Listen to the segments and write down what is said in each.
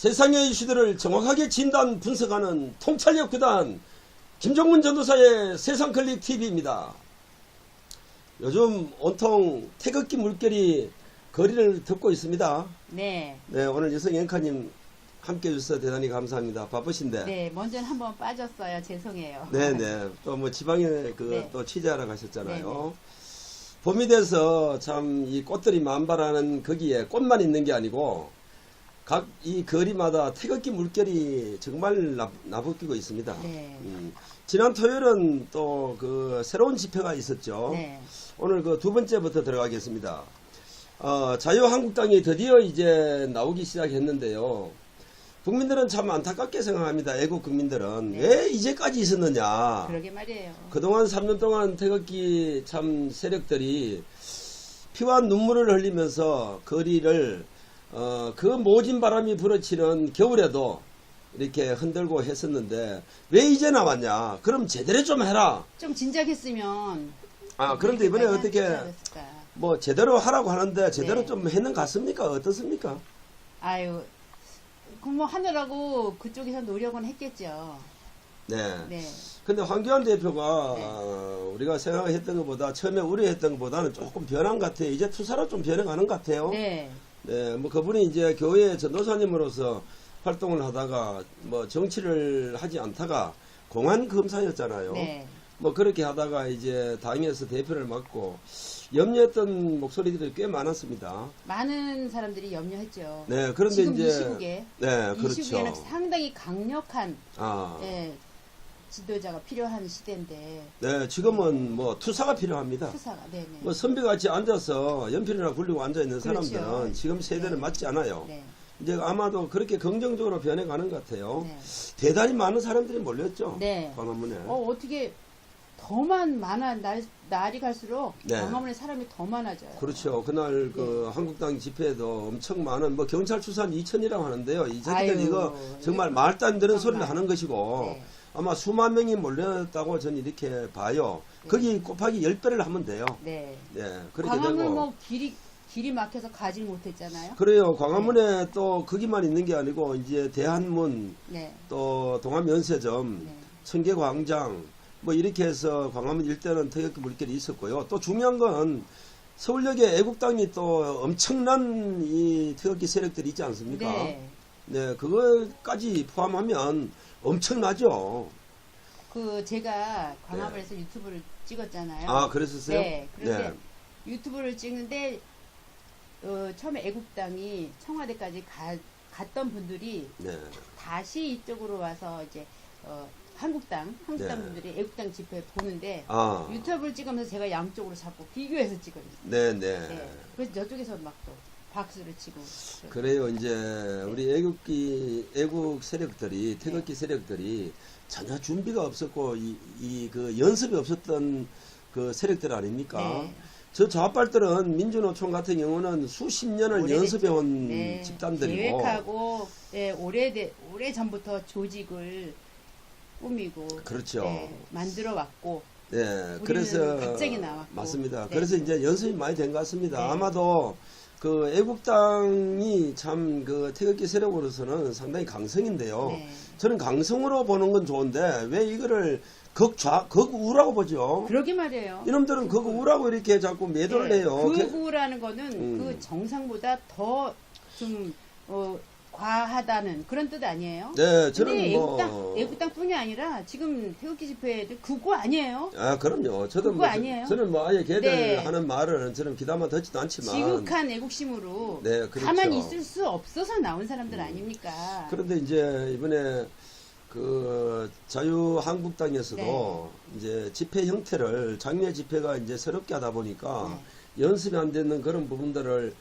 세상의 이슈들을 정확하게 진단 분석하는 통찰력 구단 김종문 전도사의 세상클릭TV입니다. 요즘 온통 태극기 물결이 거리를 덮고 있습니다. 네. 네, 오늘 여성 앵커님 함께 해주셔서 대단히 감사합니다. 바쁘신데. 네, 먼저 한번 빠졌어요. 죄송해요. 네네. 또 뭐 지방에 네. 또 취재하러 가셨잖아요. 네네. 봄이 돼서 참 이 꽃들이 만발하는 거기에 꽃만 있는 게 아니고 각 이 거리마다 태극기 물결이 정말 나부끼고 있습니다. 네. 지난 토요일은 또 그 새로운 집회가 있었죠. 네. 오늘 그 두 번째부터 들어가겠습니다. 자유한국당이 드디어 이제 나오기 시작했는데요. 국민들은 참 안타깝게 생각합니다. 애국 국민들은. 네. 왜 이제까지 있었느냐. 그러게 말이에요. 그동안 3년 동안 태극기 참 세력들이 피와 눈물을 흘리면서 거리를 그 모진 바람이 불어치는 겨울에도 이렇게 흔들고 했었는데 왜 이제 나왔냐. 그럼 제대로 좀 해라. 좀 진작했으면. 그런데 이번에 이렇게 어떻게 많이 하지 않았을까. 뭐 제대로 하라고 하는데 제대로 네. 좀 했는 것 같습니까? 어떻습니까? 아유, 그럼 뭐 하느라고 그쪽에서 노력은 했겠죠. 네. 네. 근데 황교안 대표가 네. 우리가 생각했던 것보다 처음에 우려했던 것보다는 조금 변한 것 같아요. 이제 투사로 좀 변해가는 것 같아요. 네. 네, 뭐 그분이 이제 교회 전도사님으로서 활동을 하다가 뭐 정치를 하지 않다가 공안 검사였잖아요. 네. 뭐 그렇게 하다가 이제 당에서 대표를 맡고 염려했던 목소리들이 꽤 많았습니다. 많은 사람들이 염려했죠. 네, 그런데 지금 이제 이 시국에. 네, 이 그렇죠. 시국에는 상당히 강력한 아, 예, 지도자가 필요한 시대인데 네, 지금은 뭐 투사가 필요합니다. 투사가 네네. 뭐 선비같이 앉아서 연필이나 굴리고 앉아 있는 그렇죠. 사람들은 지금 세대는 네. 맞지 않아요. 네. 이제 아마도 그렇게 긍정적으로 변해가는 것 같아요. 네. 대단히 많은 사람들이 몰렸죠. 네. 광화문에. 어떻게 더만 많아 날이 갈수록 네. 광화문에 사람이 더 많아져요. 그렇죠. 그날 그 한국당 집회에도 엄청 많은 뭐 경찰 추산 2천이라고 하는데요. 이 새끼들 아유, 이거 정말 말도 안 되는 정말. 소리를 하는 것이고 네. 아마 수만 명이 몰렸다고 저는 이렇게 봐요. 네. 거기 곱하기 10배를 하면 돼요. 네. 네, 그렇게 광화문 되고. 뭐 길이 막혀서 가질 못했잖아요. 그래요. 광화문에 또 거기만 있는 게 아니고 이제 대한문 네. 또 동암연세점 네. 청계광장 뭐 이렇게 해서 광화문 일대는 태극기 물결이 있었고요. 또 중요한 건 서울역에 애국당이 또 엄청난 이 태극기 세력들이 있지 않습니까? 네. 네, 그거까지 포함하면 엄청나죠. 제가 광화문에서 유튜브를 찍었잖아요. 아, 그랬었어요? 네. 그런데 유튜브를 찍는데 처음에 애국당이 청와대까지 갔던 분들이 네. 다시 이쪽으로 와서 이제 한국당 네. 분들이 애국당 집회 보는데 아, 유튜브를 찍으면서 제가 양쪽으로 자꾸 비교해서 찍어요. 네. 네. 그래서 저쪽에서 막 또 박수를 치고. 그래요. 이제 우리 애국 세력들이 태극기 세력들이 전혀 준비가 없었고 그 연습이 없었던 그 세력들 아닙니까? 네. 저 좌빨들은 민주노총 같은 경우는 수십 년을 오래됐죠. 연습해온 네. 집단들이고 계획하고 네, 오래 전부터 조직을 꾸미고 그렇죠. 네, 만들어 왔고 네, 그래서 갑자기 나왔고. 맞습니다. 네. 그래서 이제 연습이 많이 된 것 같습니다. 네. 아마도 그 애국당이 참 그 태극기 세력으로서는 상당히 강성인데요. 네. 저는 강성으로 보는 건 좋은데 왜 이거를 극우라고 보죠. 그러게 말이에요. 이놈들은 극우라고 이렇게 자꾸 매도를 해요. 극우라는 거는 그 정상보다 더 좀 과하다는 그런 뜻 아니에요? 네, 저는 근데 뭐 애국당뿐이 아니라 지금 태극기 집회들 극우 아니에요? 그럼요. 저도 그거 아니에요? 저는 뭐 아예 걔들 네. 하는 말은 저는 귀담아 듣지도 않지만 지극한 애국심으로 네, 그렇죠. 가만히 있을 수 없어서 나온 사람들 아닙니까? 그런데 이제 이번에 그 자유한국당에서도 이제 집회 형태를 장례 집회가 이제 새롭게 하다 보니까 연습이 안 되는 그런 부분들을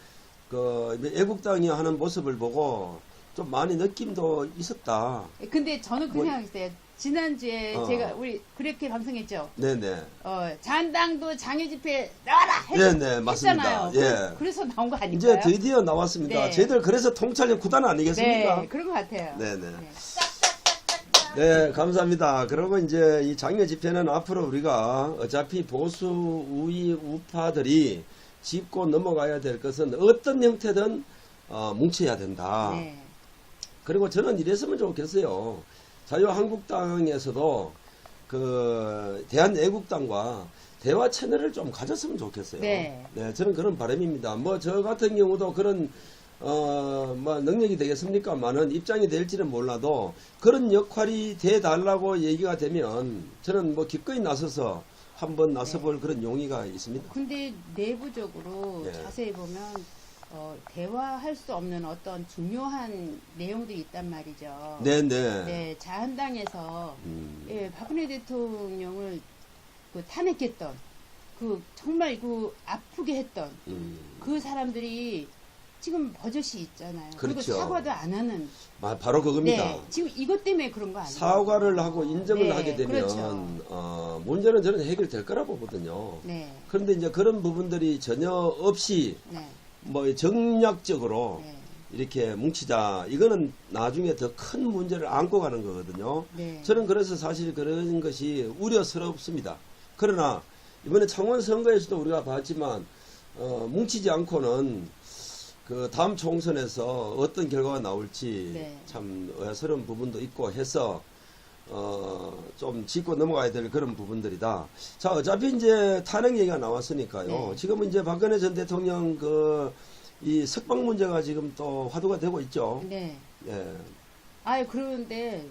그 애국당이 하는 모습을 보고 좀 많이 느낌도 있었다. 근데 저는 그 뭐- 생각했어요. 지난주에 제가 우리 그렇게 방송했죠. 네네. 잔당도 장애 집회 나와라 네네, 맞습니다. 했잖아요. 예. 그래서 나온 거 아닐까요? 이제 드디어 나왔습니다. 네. 저희들 그래서 통찰력 구단 아니겠습니까? 네, 그런 것 같아요. 네네. 네, 감사합니다. 그리고 이제 이 장외 집회는 앞으로 우리가 어차피 보수 우위 우파들이 짚고 넘어가야 될 것은 어떤 형태든 뭉쳐야 된다. 네. 그리고 저는 이랬으면 좋겠어요. 자유한국당에서도 그 대한애국당과 대화 채널을 좀 가졌으면 좋겠어요. 네. 저는 그런 바람입니다. 뭐 저 같은 경우도 그런 뭐 능력이 되겠습니까만은 입장이 될지는 몰라도 그런 역할이 돼 달라고 얘기가 되면 저는 뭐 기꺼이 나서서 한번 나서볼 그런 용의가 있습니다. 근데 내부적으로 예. 자세히 보면 대화할 수 없는 어떤 중요한 내용들이 있단 말이죠. 네네. 네, 자한당에서 예, 박근혜 대통령을 그 탄핵했던 그 정말 그 아프게 했던 그 사람들이 지금 버젓이 있잖아요. 그리고 그렇죠. 사과도 안 하는. 바로 그겁니다. 네, 지금 이것 때문에 그런 거 아니에요? 사과를 하고 인정을 네, 하게 되면 그렇죠. 문제는 저는 해결될 거라고 보거든요. 네, 그런데 이제 그런 부분들이 전혀 없이 네, 뭐 정략적으로 네, 이렇게 뭉치자, 이거는 나중에 더 큰 문제를 안고 가는 거거든요. 네. 저는 그래서 사실 그런 것이 우려스럽습니다. 그러나 이번에 창원 선거에서도 우리가 봤지만 뭉치지 않고는 그 다음 총선에서 어떤 결과가 나올지 네. 참 의아스러운 부분도 있고 해서 좀 짚고 넘어가야 될 그런 부분들이다. 자, 어차피 이제 탄핵 얘기가 나왔으니까요. 네. 지금은 이제 박근혜 전 대통령 이 석방 문제가 지금 또 화두가 되고 있죠. 네. 예. 그런데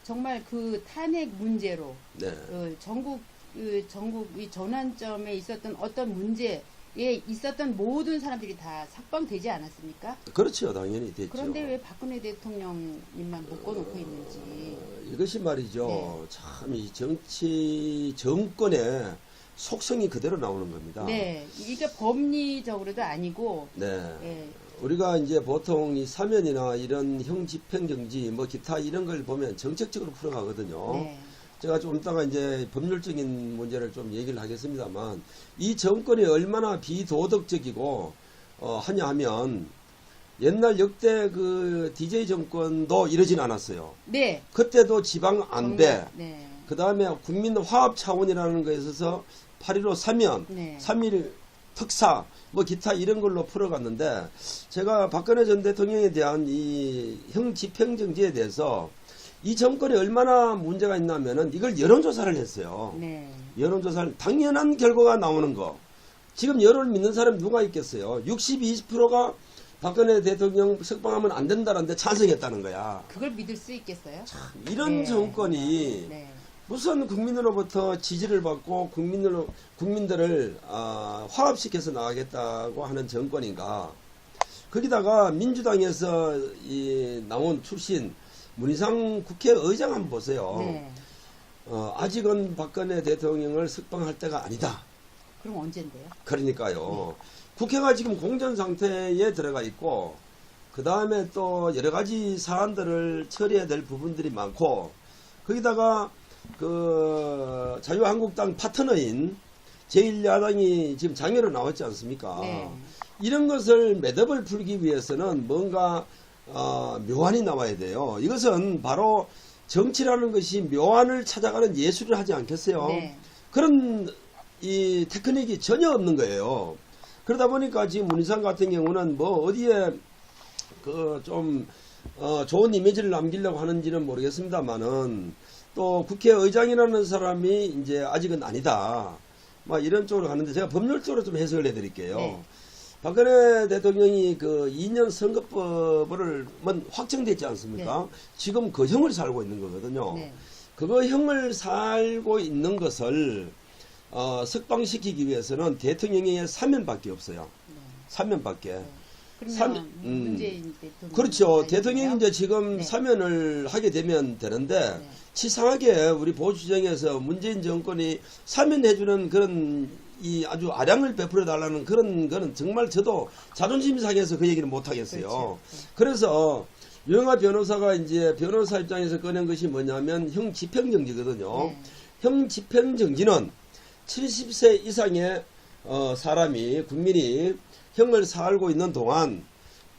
정말 그 탄핵 문제로 네. 전국 이 전환점에 있었던 어떤 문제에 있었던 모든 사람들이 다 석방되지 않았습니까? 그렇죠. 당연히 됐죠. 그런데 왜 박근혜 대통령님만 묶어놓고 있는지. 이것이 말이죠. 네. 참 이 정권의 속성이 그대로 나오는 겁니다. 네, 이게 법리적으로도 아니고. 네. 예, 우리가 이제 보통 이 사면이나 이런 형 집행정지 뭐 기타 이런 걸 보면 정책적으로 풀어가거든요. 네, 제가 좀 이따가 이제 법률적인 문제를 좀 얘기를 하겠습니다만 이 정권이 얼마나 비도덕적이고 하냐 하면 옛날 역대 그 DJ 정권도 이러진 않았어요. 네, 그때도 지방 안배, 정말, 네, 그 다음에 국민 화합 차원이라는 거에 있어서 8.15 사면, 네. 3.1 특사, 뭐 기타 이런 걸로 풀어갔는데 제가 박근혜 전 대통령에 대한 이 형 집행정지에 대해서 이 정권이 얼마나 문제가 있냐면은 이걸 여론조사를 했어요. 네, 여론조사를 당연한 결과가 나오는 거. 지금 여론을 믿는 사람 누가 있겠어요? 20%가 박근혜 대통령 석방하면 안 된다는데 찬성했다는 거야. 그걸 믿을 수 있겠어요? 이런 네. 정권이 네, 무슨 국민으로부터 지지를 받고 국민들을 화합시켜서 나가겠다고 하는 정권인가. 거기다가 민주당에서 나온 출신 문희상 국회의장 한번 보세요. 네. 아직은 박근혜 대통령을 석방할 때가 아니다. 그럼 언젠데요? 그러니까요. 국회가 지금 공전 상태에 들어가 있고 그 다음에 또 여러 가지 사안들을 처리해야 될 부분들이 많고 거기다가 그 자유한국당 파트너인 제1야당이 지금 장애로 나왔지 않습니까? 네. 이런 것을 매듭을 풀기 위해서는 뭔가 묘안이 나와야 돼요. 이것은 바로 정치라는 것이 묘안을 찾아가는 예술을 하지 않겠어요? 네. 그런 이 테크닉이 전혀 없는 거예요. 그러다 보니까 지금 문희상 같은 경우는 뭐 어디에 그 좀 좋은 이미지를 남기려고 하는지는 모르겠습니다만은 또 국회의장이라는 사람이 이제 아직은 아니다. 막 이런 쪽으로 가는데 제가 법률적으로 좀 해석을 해드릴게요. 네. 박근혜 대통령이 그 2년 선거법을 확정됐지 않습니까? 네. 지금 그 형을 살고 있는 거거든요. 네. 그거 형을 살고 있는 것을 석방시키기 위해서는 대통령의 사면밖에 없어요. 네. 사면밖에. 그러면 문재인 대통령. 그렇죠. 대통령이 이제 지금 네. 사면을 하게 되면 되는데 네. 치상하게 우리 보수정에서 문재인 정권이 사면해주는 그런 이 아주 아량을 베풀어 달라는 그런 거는 정말 저도 자존심 상해서 그 얘기를 못 하겠어요. 그렇죠. 네. 그래서 유영하 변호사가 이제 변호사 입장에서 꺼낸 것이 뭐냐면 형 집행정지거든요. 네. 형 집행정지는 70세 이상의 사람이 국민이 형을 살고 있는 동안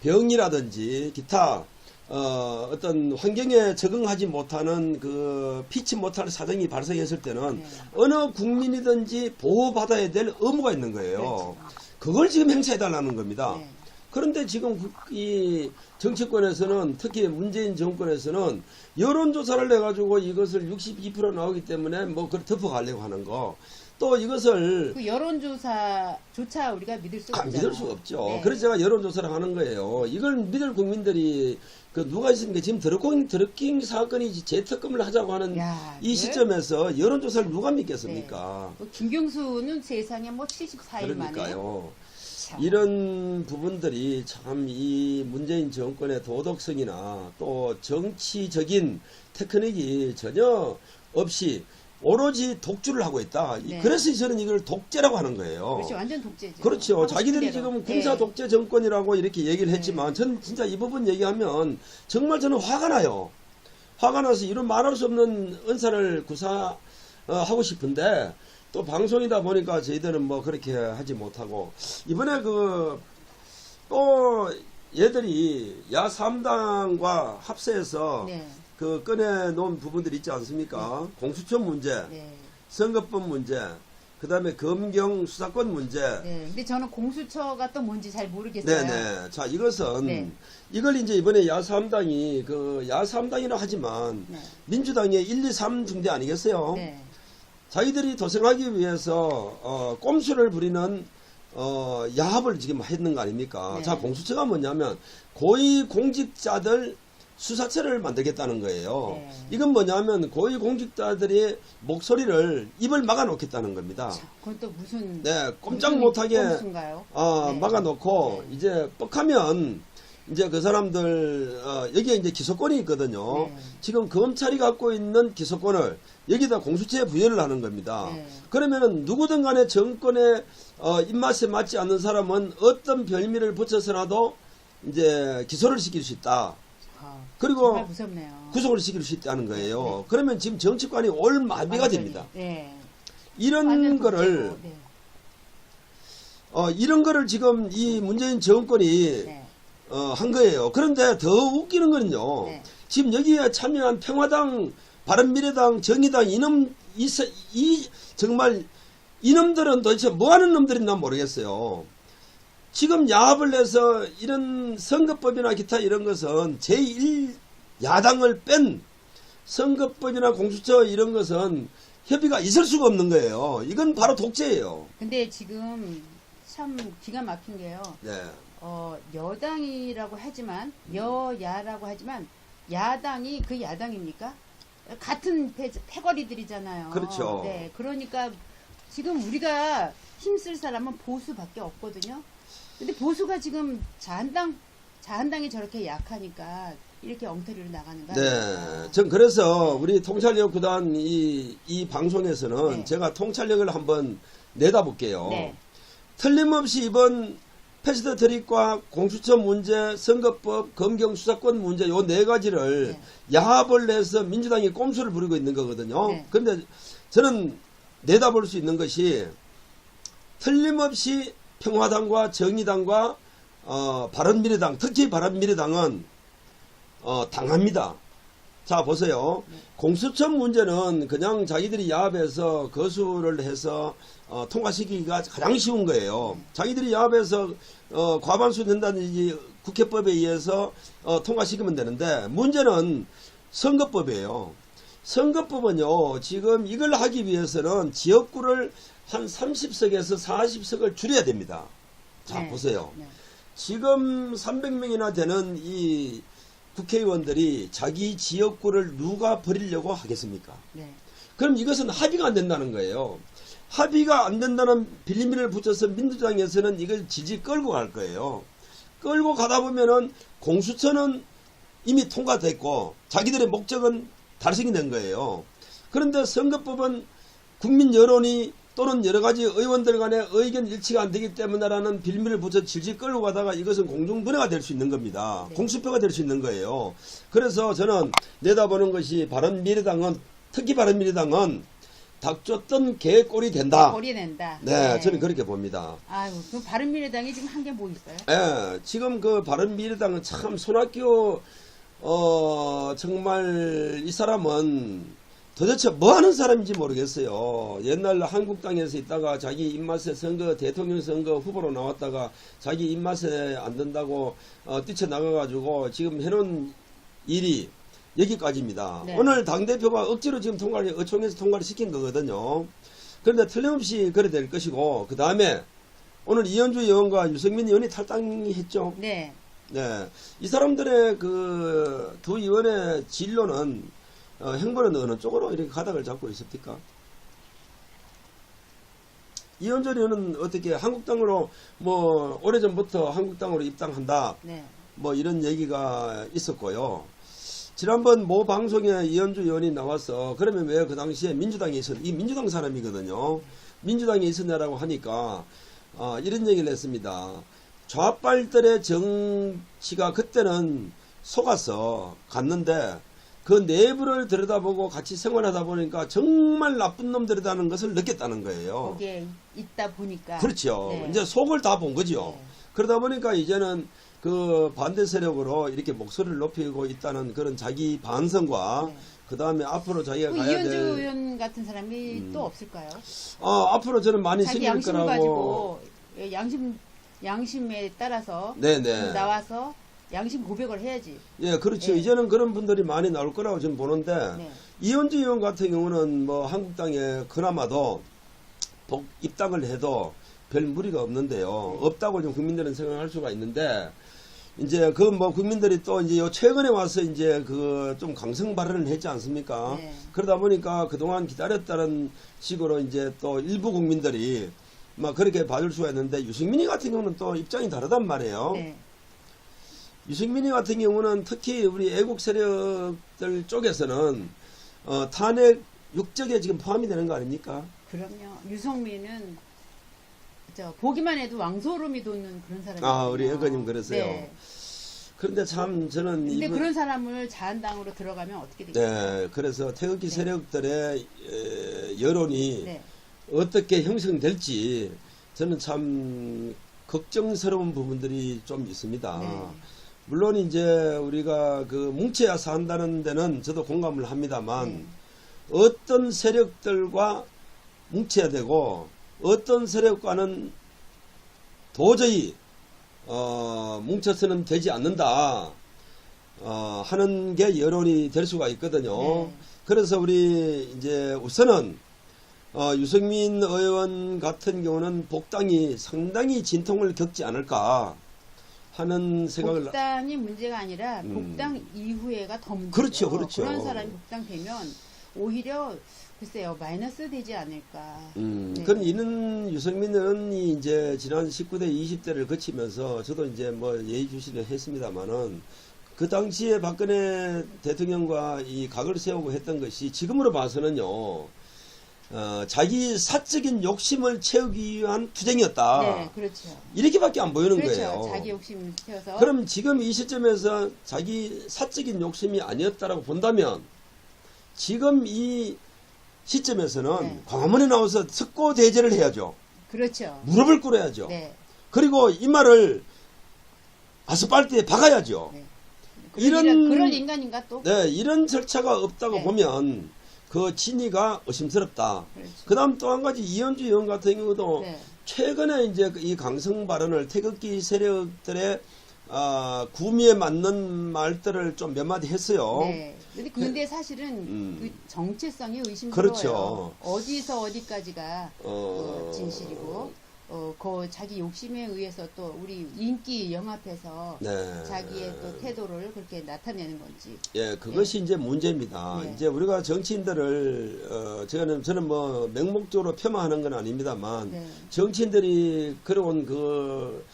병이라든지 기타 어떤 환경에 적응하지 못하는 그 피치 못할 사정이 발생했을 때는 네. 어느 국민이든지 보호받아야 될 의무가 있는 거예요. 그렇죠. 그걸 지금 행사해달라는 겁니다. 네. 그런데 지금 이 정치권에서는 특히 문재인 정권에서는 여론조사를 해가지고 이것을 62% 나오기 때문에 뭐 그걸 덮어가려고 하는 거. 또 이것을 그 여론조사조차 우리가 믿을 수가 없잖아요. 믿을 수가 없죠. 네. 그래서 제가 여론조사를 하는 거예요. 이걸 믿을 국민들이 그 누가 있습니까? 지금 드러킹 사건이 재특검을 하자고 하는 야, 이 시점에서 여론조사를 누가 믿겠습니까? 네. 김경수는 세상에 뭐 74일 만에. 그러니까요. 참. 이런 부분들이 참 이 문재인 정권의 도덕성이나 또 정치적인 테크닉이 전혀 없이 오로지 독주를 하고 있다. 네. 그래서 저는 이걸 독재라고 하는 거예요. 그렇죠. 완전 독재죠. 그렇죠. 하고 자기들이 싶은 대로. 지금 군사 독재 정권이라고 이렇게 얘기를 네. 했지만 전 진짜 이 부분 얘기하면 정말 저는 화가 나요. 화가 나서 이런 말할 수 없는 은사를 구사하고 싶은데 또 방송이다 보니까 저희들은 뭐 그렇게 하지 못하고 이번에 또 얘들이 야3당과 합세해서 네. 그 꺼내놓은 부분들이 있지 않습니까? 공수처 문제, 네. 선거법 문제, 그 다음에 검경 수사권 문제. 네. 근데 저는 공수처가 또 뭔지 잘 모르겠어요. 네네. 자, 이것은, 네. 이걸 이제 이번에 야3당이, 야3당이라 하지만, 네. 민주당의 1, 2, 3 중대 아니겠어요? 네. 자기들이 도생하기 위해서, 꼼수를 부리는, 야합을 지금 했는 거 아닙니까? 네. 자, 공수처가 뭐냐면, 고위공직자들 수사처를 만들겠다는 거예요. 네. 이건 뭐냐면, 고위공직자들의 목소리를, 입을 막아놓겠다는 겁니다. 자, 그건 또 무슨. 네, 꼼짝 무슨 못하게 꼼수인가요? 네. 막아놓고 네. 이제 뻑하면 이제 그 사람들 여기에 이제 기소권이 있거든요. 네. 지금 검찰이 갖고 있는 기소권을 여기다 공수처에 부여를 하는 겁니다. 네. 그러면은 누구든 간에 정권의 입맛에 맞지 않는 사람은 어떤 별미를 붙여서라도 이제 기소를 시킬 수 있다. 아, 그리고 정말 무섭네요. 구속을 시킬 수 있다는 거예요. 네. 그러면 지금 정치권이 올마비가 완전히. 됩니다. 네. 이런 완전 거를 독재고, 네. 이런 거를 지금 이 문재인 정권이 네. 한 거예요. 그런데 더 웃기는 거는요. 네. 지금 여기에 참여한 평화당, 바른미래당, 정의당 정말 이놈들은 도대체 뭐 하는 놈들인나 모르겠어요. 지금 야합을 해서 이런 선거법이나 기타 이런 것은 제1야당을 뺀 선거법이나 공수처 이런 것은 협의가 있을 수가 없는 거예요. 이건 바로 독재예요. 근데 지금 참 기가 막힌 게요. 네. 여당이라고 하지만 여야라고 하지만 야당이 그 야당입니까? 같은 패거리들이잖아요. 그렇죠. 네, 그러니까 지금 우리가 힘쓸 사람은 보수밖에 없거든요. 근데 보수가 지금 자한당이 저렇게 약하니까 이렇게 엉터리로 나가는 거 아닙니까? 네. 전 그래서 우리 통찰력 구단 이 방송에서는 네. 제가 통찰력을 한번 내다볼게요. 네. 틀림없이 이번 패스트 트릭과 공수처 문제, 선거법, 검경 수사권 문제 요 네 가지를 네. 야합을 해서 민주당이 꼼수를 부리고 있는 거거든요. 네. 그런데 저는 내다볼 수 있는 것이 틀림없이 평화당과 정의당과 바른미래당, 특히 바른미래당은 당합니다. 자, 보세요. 공수처 문제는 그냥 자기들이 야합해서 거수를 해서 통과시키기가 가장 쉬운 거예요. 자기들이 야합해서 과반수 된다든지 국회법에 의해서 통과시키면 되는데 문제는 선거법이에요. 선거법은요, 지금 이걸 하기 위해서는 지역구를 한 30석에서 40석을 줄여야 됩니다. 자, 네. 보세요. 네. 지금 300명이나 되는 이 국회의원들이 자기 지역구를 누가 버리려고 하겠습니까? 네. 그럼 이것은 합의가 안 된다는 거예요. 합의가 안 된다는 빌미를 붙여서 민주당에서는 이걸 질질 끌고 갈 거예요. 끌고 가다 보면은 공수처는 이미 통과됐고 자기들의 목적은 달성이 된 거예요. 그런데 선거법은 국민 여론이 또는 여러 가지 의원들 간의 의견 일치가 안 되기 때문에라는 빌미를 붙여 질질 끌고 가다가 이것은 공중분해가 될 수 있는 겁니다. 네. 공수표가 될 수 있는 거예요. 그래서 저는 내다보는 것이 바른미래당은, 특히 바른미래당은 닥쳤던 개꼴이 된다. 거리 낸다. 네, 저는 그렇게 봅니다. 아유, 그 바른미래당이 지금 한 게 뭐 있어요? 예, 지금 그 바른미래당은 참 손학규 정말 이 사람은 도대체 뭐 하는 사람인지 모르겠어요. 옛날 한국당에서 있다가 자기 입맛에 선거, 대통령 선거 후보로 나왔다가 자기 입맛에 안 든다고 뛰쳐나가가지고 지금 해놓은 일이 여기까지입니다. 네. 오늘 당대표가 억지로 지금 의총에서 통과를 시킨 거거든요. 그런데 틀림없이 그래 될 것이고, 그 다음에 오늘 이현주 의원과 유승민 의원이 탈당했죠. 네. 네. 이 사람들의 그 두 의원의 진로는 행보는 어느 쪽으로 이렇게 가닥을 잡고 있습니까? 이현주 의원은 어떻게 한국당으로 뭐 오래전부터 한국당으로 입당한다. 네. 뭐 이런 얘기가 있었고요. 지난번 모 방송에 이현주 의원이 나와서 그러면 왜 그 당시에 민주당에 이 민주당 사람이거든요. 민주당에 있었냐라고 하니까 이런 얘기를 했습니다. 좌빨들의 정치가 그때는 속아서 갔는데 그 내부를 들여다보고 같이 생활하다 보니까 정말 나쁜 놈들이라는 것을 느꼈다는 거예요. 거기에 있다 보니까. 그렇죠. 네. 이제 속을 다 본 거죠. 네. 그러다 보니까 이제는 그 반대 세력으로 이렇게 목소리를 높이고 있다는 그런 자기 반성과 네. 그 다음에 앞으로 자기가 그 가야 이현주 될 의원 같은 사람이 또 없을까요? 앞으로 저는 많이 자기 생길 양심을 거라고. 가지고 양심에 따라서 네네. 나와서 양심 고백을 해야지. 예, 그렇죠. 네. 이제는 그런 분들이 많이 나올 거라고 저는 보는데 네. 이현주 의원 같은 경우는 뭐 한국당에 그나마도 입당을 해도 별 무리가 없는데요. 없다고 좀 국민들은 생각할 수가 있는데 이제 그 뭐 국민들이 또 이제 요 최근에 와서 이제 그 좀 강성 발언을 했지 않습니까? 네. 그러다 보니까 그동안 기다렸다는 식으로 이제 또 일부 국민들이 막 그렇게 봐줄 수가 있는데 유승민이 같은 경우는 또 입장이 다르단 말이에요. 네. 유승민이 같은 경우는 특히 우리 애국 세력들 쪽에서는 탄핵 육적에 지금 포함이 되는 거 아닙니까? 그럼요. 유성민은 보기만 해도 왕소름이 돋는 그런 사람이에요. 우리 애거님 그러세요. 네. 그런데 참 저는 근데 그런 사람을 자한당으로 들어가면 어떻게 되겠어요? 네, 그래서 태극기 네. 세력들의 여론이 네. 어떻게 형성될지 저는 참 걱정스러운 부분들이 좀 있습니다. 네. 물론 이제 우리가 그 뭉쳐야 산다는 데는 저도 공감을 합니다만 네. 어떤 세력들과 뭉쳐야 되고 어떤 세력과는 도저히 뭉쳐서는 되지 않는다 하는 게 여론이 될 수가 있거든요. 네. 그래서 우리 이제 우선은 유승민 의원 같은 경우는 복당이 상당히 진통을 겪지 않을까 하는 생각을. 복당이 문제가 아니라 복당 이후에가 더 문제죠. 그렇죠, 그렇죠. 그런 사람이 복당되면 오히려 글쎄요 마이너스 되지 않을까. 네. 그럼 이는 유승민 의원이 이제 지난 19대 20대를 거치면서 저도 이제 뭐 예의주시를 했습니다만은 그 당시에 박근혜 대통령과 이 각을 세우고 했던 것이 지금으로 봐서는요. 자기 사적인 욕심을 채우기 위한 투쟁이었다. 네, 그렇죠. 이렇게밖에 안 보이는 그렇죠. 거예요. 자기 욕심을 채워서. 그럼 지금 이 시점에서 자기 사적인 욕심이 아니었다라고 본다면 지금 이 시점에서는 네. 광화문에 나와서 특고 대제를 해야죠. 그렇죠. 무릎을 꿇어야죠. 네. 그리고 이 말을 아스팔트에 박아야죠. 네. 그럴 인간인가 또? 네, 이런 절차가 없다고 네. 보면 그 진위가 의심스럽다. 그렇죠. 그다음 또 한 가지 이현주 의원 같은 경우도 네. 최근에 이제 이 강성 발언을 태극기 세력들의 구미에 맞는 말들을 좀 몇 마디 했어요. 네. 근데 사실은 그 정체성이 의심스러워요. 그렇죠. 어디서 어디까지가 진실이고 그 자기 욕심에 의해서 또 우리 인기 영합해서 네. 자기의 또 태도를 그렇게 나타내는 건지. 예, 그것이 이제 문제입니다. 네. 이제 우리가 정치인들을 저는 뭐 맹목적으로 폄하하는 건 아닙니다만 네. 정치인들이 걸어온 그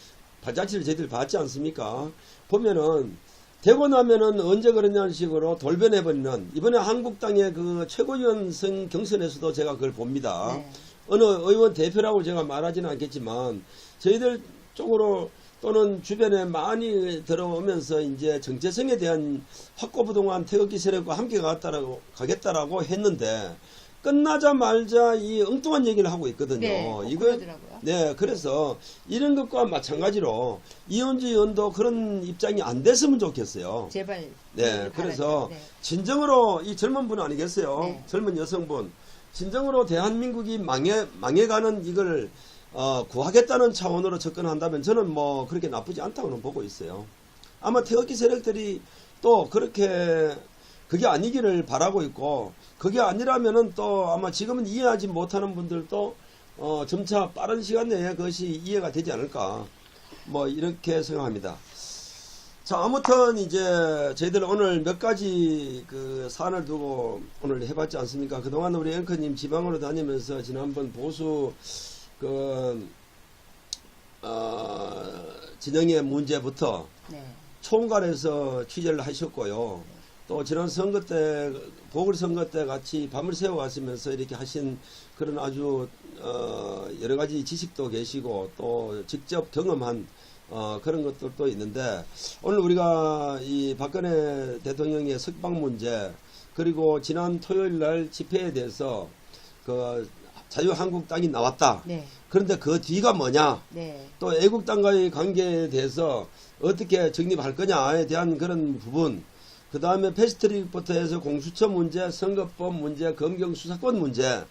발자취를 저희들 봤지 않습니까? 보면은 되고 나면은 언제 그러냐는 식으로 돌변해버리는 이번에 한국당의 그 최고위원 경선에서도 제가 그걸 봅니다. 네. 어느 의원 대표라고 제가 말하지는 않겠지만 저희들 쪽으로 또는 주변에 많이 들어오면서 이제 정체성에 대한 확고부동한 태극기 세력과 함께 가겠다라고 했는데 끝나자마자 이 엉뚱한 얘기를 하고 있거든요. 네, 그러더라고요. 네, 그래서 이런 것과 마찬가지로 이현주 의원도 그런 입장이 안 됐으면 좋겠어요. 제발. 네, 그래서 네. 진정으로 이 젊은 분 아니겠어요? 네. 젊은 여성분. 진정으로 대한민국이 망해가는 이걸 구하겠다는 차원으로 접근한다면 저는 뭐 그렇게 나쁘지 않다고는 보고 있어요. 아마 태극기 세력들이 또 그렇게 그게 아니기를 바라고 있고, 그게 아니라면은 또 아마 지금은 이해하지 못하는 분들도 점차 빠른 시간 내에 그것이 이해가 되지 않을까, 뭐 이렇게 생각합니다. 자, 아무튼 이제 저희들 오늘 몇 가지 그 사안을 두고 오늘 해봤지 않습니까? 그동안 우리 앵커님 지방으로 다니면서 지난번 보수 그 진영의 문제부터 네. 총괄해서 취재를 하셨고요. 또 지난 선거 때 보궐선거 때 같이 밤을 새워 가시면서 이렇게 하신 그런 아주 여러 가지 지식도 계시고 또 직접 경험한 그런 것들도 있는데, 오늘 우리가 이 박근혜 대통령의 석방 문제, 그리고 지난 토요일 날 집회에 대해서 그 자유한국당이 나왔다. 네. 그런데 그 뒤가 뭐냐? 네. 또 애국당과의 관계에 대해서 어떻게 정립할 거냐에 대한 그런 부분, 그 다음에 패스트트릭부터 해서 공수처 문제, 선거법 문제, 검경 수사권 문제,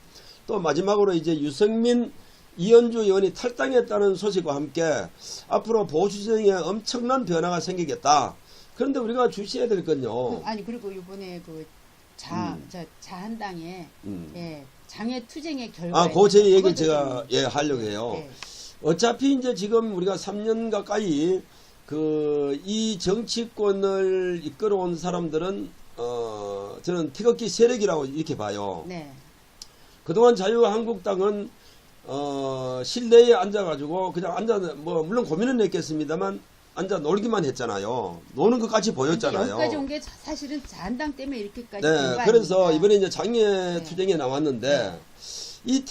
또 마지막으로 이제 유승민, 이현주 의원이 탈당했다는 소식과 함께 앞으로 보수정에 엄청난 변화가 생기겠다. 그런데 우리가 주시해야 될 건요. 아니, 그리고 이번에 그 자한당에 예, 장애 투쟁의 결과. 그 제 얘기 제가 하려고 해요. 네. 어차피 이제 지금 우리가 3년 가까이 이 정치권을 이끌어온 사람들은 저는 태극기 세력이라고 이렇게 봐요. 네. 그동안 자유한국당은 실내에 앉아가지고 그냥 뭐 물론 고민은 했겠습니다만 앉아 놀기만 했잖아요. 노는 것까지 보였잖아요. 여기까지 온 게 사실은 자한당 때문에 이렇게까지 네, 된 거 그래서 아닙니까? 이번에 이제 장애 투쟁에 나왔는데 이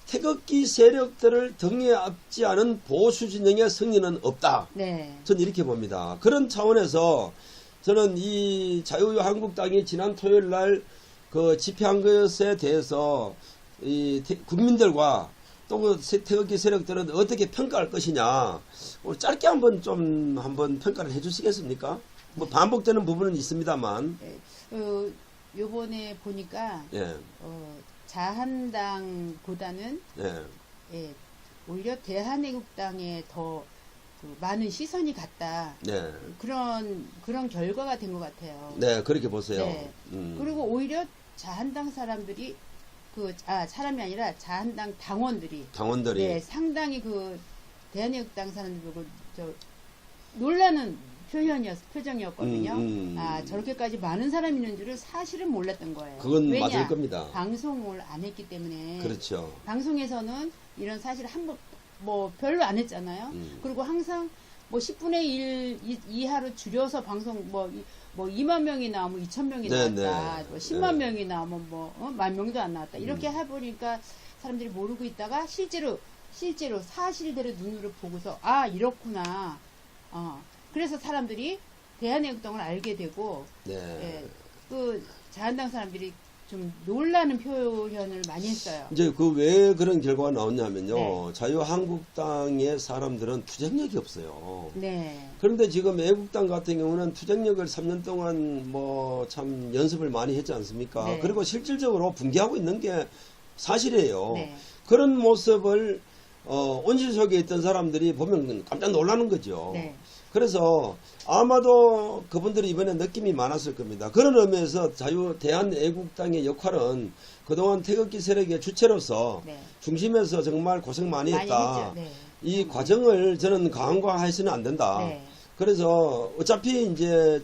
태극기 세력들을 등에 업지 않은 보수 진영의 승리는 없다. 네. 저는 이렇게 봅니다. 그런 차원에서 저는 이 자유한국당이 지난 토요일 날 그 집회한 것에 대해서 이 국민들과 또 그 태극기 세력들은 어떻게 평가할 것이냐, 짧게 한번 평가를 해주시겠습니까? 뭐 반복되는 부분은 있습니다만. 네. 요번에 보니까 예. 자한당보다는 예, 오히려 대한애국당에 더 많은 시선이 갔다. 네. 그런 결과가 된 것 같아요. 네, 그렇게 보세요. 네. 그리고 오히려 자한당 사람들이 사람이 아니라 자한당 당원들이 네, 상당히 대한애국당 사람들 보고 놀라는 표정이었거든요. 저렇게까지 많은 사람이 있는 줄을 사실은 몰랐던 거예요. 그건 왜냐? 맞을 겁니다. 방송을 안 했기 때문에. 그렇죠. 방송에서는 이런 사실 뭐 별로 안 했잖아요. 그리고 항상 뭐 10분의 1 이하로 줄여서 방송 뭐 2만 명이 나오면 2천 명이 나왔다. 뭐 10만 명이 나오면 10,000명도 안 나왔다. 이렇게 해보니까 사람들이 모르고 있다가 실제로 사실대로 눈으로 보고서 이렇구나. 그래서 사람들이 대한애국당을 알게 되고 자한당 사람들이 좀 놀라는 표현을 많이 했어요. 이제 왜 그런 결과가 나왔냐면요. 네. 자유한국당의 사람들은 투쟁력이 없어요. 네. 그런데 지금 애국당 같은 경우는 투쟁력을 3년 동안 뭐 참 연습을 많이 했지 않습니까? 네. 그리고 실질적으로 붕괴하고 있는 게 사실이에요. 네. 그런 모습을 온실 속에 있던 사람들이 보면 깜짝 놀라는 거죠. 네. 그래서 아마도 그분들이 이번에 느낌이 많았을 겁니다. 그런 의미에서 대한애국당의 역할은 그동안 태극기 세력의 주체로서 중심에서 정말 고생 많이 했다. 네. 이 과정을 저는 강화해서는 안 된다. 네. 그래서 어차피 이제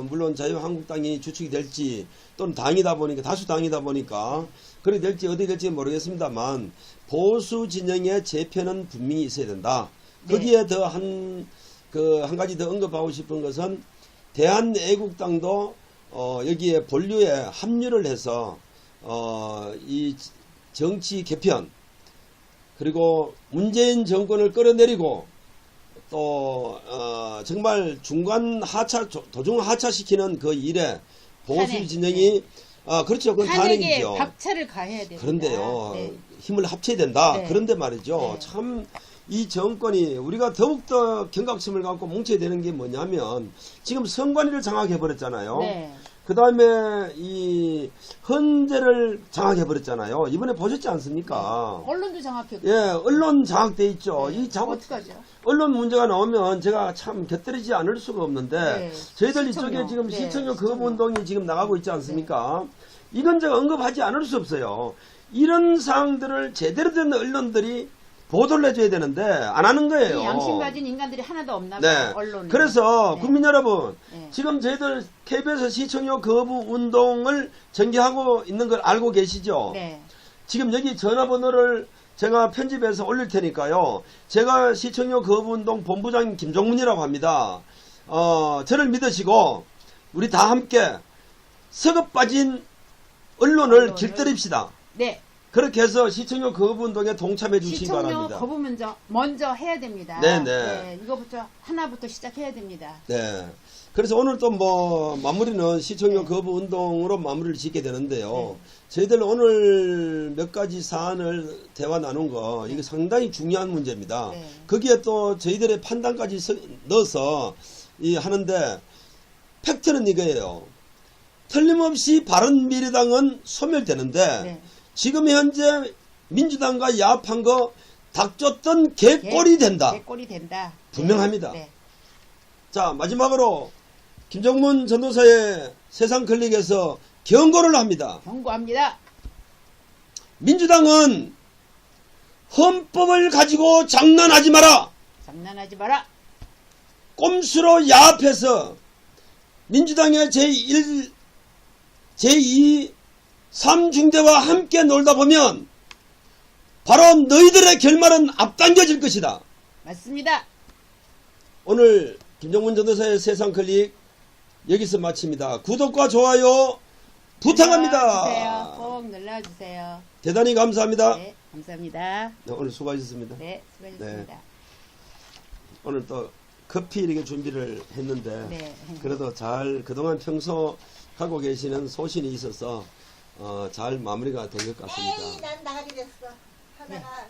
물론 자유한국당이 주축이 될지 또는 당이다 보니까 다수당이다 보니까 그래 될지 어디 될지 모르겠습니다만 보수 진영의 재편은 분명히 있어야 된다. 거기에 더 한 가지 더 언급하고 싶은 것은 대한애국당도 여기에 본류에 합류를 해서 이 정치 개편 그리고 문재인 정권을 끌어내리고 또 정말 중간 하차 도중 하차시키는 그 일에 보수 진영이 그렇죠. 그건 탄핵에 탄핵이죠. 박차를 가해야 됩니다. 그런데요, 네. 힘을 합쳐야 된다. 네. 그런데 말이죠. 네. 참, 이 정권이 우리가 더욱더 경각심을 갖고 뭉쳐야 되는 게 뭐냐면, 지금 선관위를 장악해버렸잖아요. 네. 그 다음에 이 헌재를 장악해버렸잖아요. 이번에 보셨지 않습니까? 언론도 장악했고. 예, 언론 장악돼 있죠. 네. 이 장악, 어떡하죠? 언론 문제가 나오면 제가 참 곁들이지 않을 수가 없는데, 네. 저희들 시청료. 이쪽에 지금 네, 시청료 시청료. 거부 운동이 지금 나가고 있지 않습니까? 이건 제가 언급하지 않을 수 없어요. 이런 사항들을 제대로 된 언론들이 보도를 해줘야 되는데 안 하는 거예요. 이 양심 가진 인간들이 하나도 없나 네. 봐요. 언론에. 그래서 네. 국민 여러분, 네. 지금 저희들 KBS 시청료 거부 운동을 전개하고 있는 걸 알고 계시죠? 네. 지금 여기 전화번호를 제가 편집해서 올릴 테니까요. 제가 시청료 거부운동 본부장 김종문이라고 합니다. 저를 믿으시고 우리 다 함께 서급 빠진 언론을 길들입시다. 네. 그렇게 해서 시청료 거부운동에 동참해 주시기 시청료 바랍니다. 거부 먼저 해야 됩니다. 네네. 네, 이거부터 하나부터 시작해야 됩니다. 네. 그래서 오늘 또 뭐 마무리는 시청료 네. 거부 운동으로 마무리를 짓게 되는데요. 네. 저희들 오늘 몇 가지 사안을 대화 나눈 거 이게 상당히 중요한 문제입니다. 네. 거기에 또 저희들의 판단까지 넣어서 하는데 팩트는 이거예요. 틀림없이 바른미래당은 소멸되는데 네. 지금 현재 민주당과 야합한 거 닥쳤던 개꼴이 된다. 개꼴이 된다. 분명합니다. 네. 자, 마지막으로 김정문 전도사의 세상 클릭에서 경고를 합니다. 경고합니다. 민주당은 헌법을 가지고 장난하지 마라. 장난하지 마라. 꼼수로 야합해서 민주당의 제2 3중대와 함께 놀다 보면 바로 너희들의 결말은 앞당겨질 것이다. 맞습니다. 오늘 김정문 전도사의 세상 클릭 여기서 마칩니다. 구독과 좋아요 부탁합니다. 눌러주세요. 꼭 눌러주세요. 대단히 감사합니다. 네, 감사합니다. 네, 오늘 수고하셨습니다. 네, 수고하셨습니다. 오늘 또 커피 이렇게 준비를 했는데 네. 그래도 잘 그동안 평소 하고 계시는 소신이 있어서 잘 마무리가 된 것 같습니다. 에이, 난 나가게 됐어. 하다가